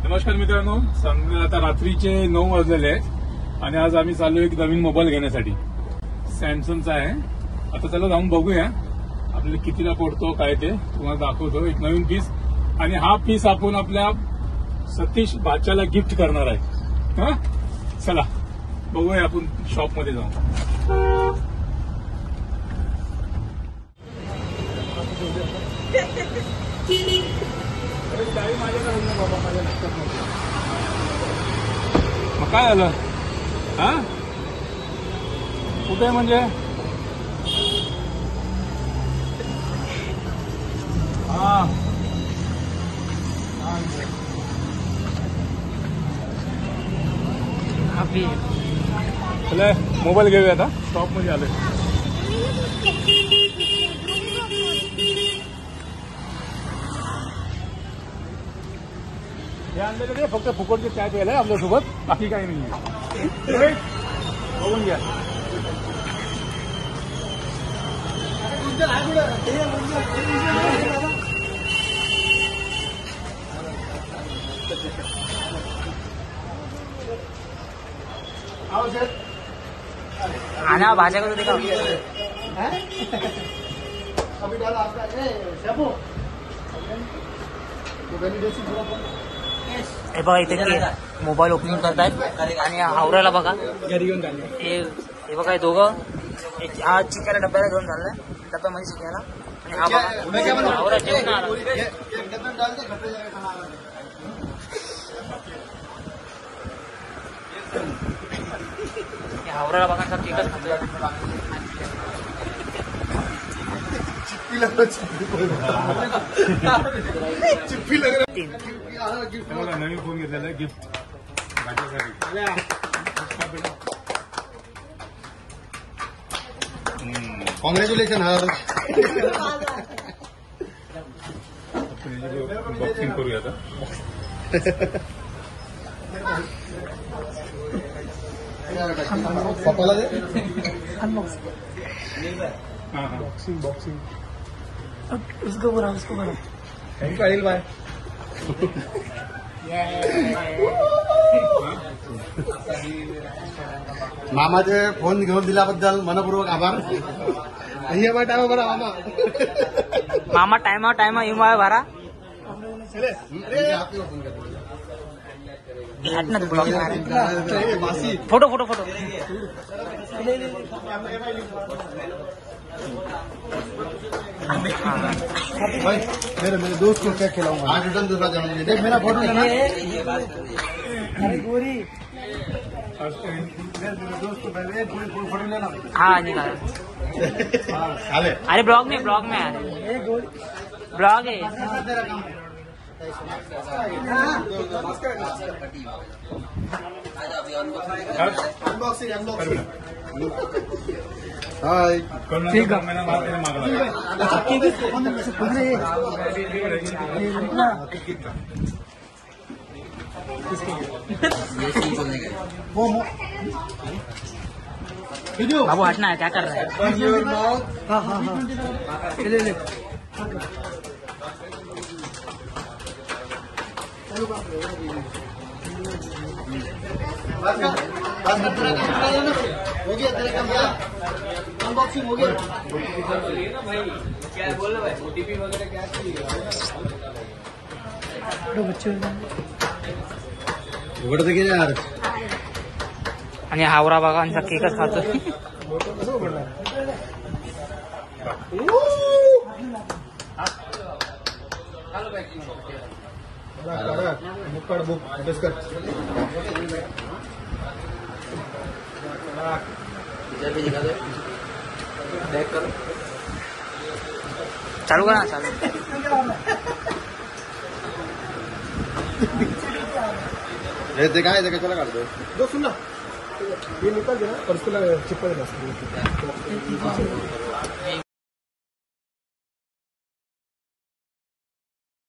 नमस्कार मित्रांनो, समजा आता रात्रीचे 9 वाजलेले आहेत आणि आज आम्ही चाललो एक नवीन मोबाईल घेण्यासाठी. सॅमसंगचा आहे. आता चला जाऊन बघूया आपल्याला कितीला पडतो काय ते तुम्हाला दाखवतो. एक नवीन पीस आणि हा पीस आपण आपल्या सतीश बाच्याला गिफ्ट करणार आहे. हा चला बघूया आपण शॉपमध्ये जाऊ. मग काय झालं? हा कुठे म्हणजे हा चला मोबाईल घेऊया आता. शॉप मध्ये आलोय. हे आणलेलं ते फक्त फुकटचे चॅट यायला आपल्यासोबत, बाकी काही नाही. बघून घ्या. आना भाषा करो देखा अभी डाला आपका शैम्पू हे बघा इथे मोबाईल ओपनिंग करतायत आणि हावऱ्याला बघा घरी घेऊन जाणे. हे बघा हे दोघं हा चिकायला डब्याला घेऊन चाललाय, डब्यामध्ये चिकायला. आणि हा बघा हावरा जेवणार. हावऱ्याला बघा सब केकच खातोय. नवीन फोन घेतलेला गिफ्ट कॉंग्रॅच्युलेशन. बॉक्सिंग करूया आता. पप्पाला दे. बॉक्सिंग उसको बोला थँक्यू अनिल बाय. मामाचे फोन घेऊन दिल्याबद्दल मनपूर्वक आभार. टाइम बरा मामा. मामा टाइम इमाय भरा. फोटो फोटो फोटो भाई मेरे दोस्त को क्या खिलाऊंगा आज. रिटर्न दूसरा जन्मदिन. देख मेरा फोटो लेना. अरे गोरी मेरे दोस्त को पहले फोटो लेना. हाँ निकाल. अरे ब्लॉग में ब्लॉग है. हाय ठीक आहे. बाबू हटना है, क्या कर रहा है? हाँ हाँ हाँ ले हो गया तेरा काम. अनबॉक्सिंग हो गया. क्या बोल रहे भाई? ओटीपी वगैरह क्या चाहिए? बच्चे उघडतं की यार. आणि हावरा बघा आणि केकच खातो. मुक्काड बुक बिस्कट. चालू करा ना. चालू ते काय कशाला काढतो. जो सुन ना ये निकल गया और उसको चिपक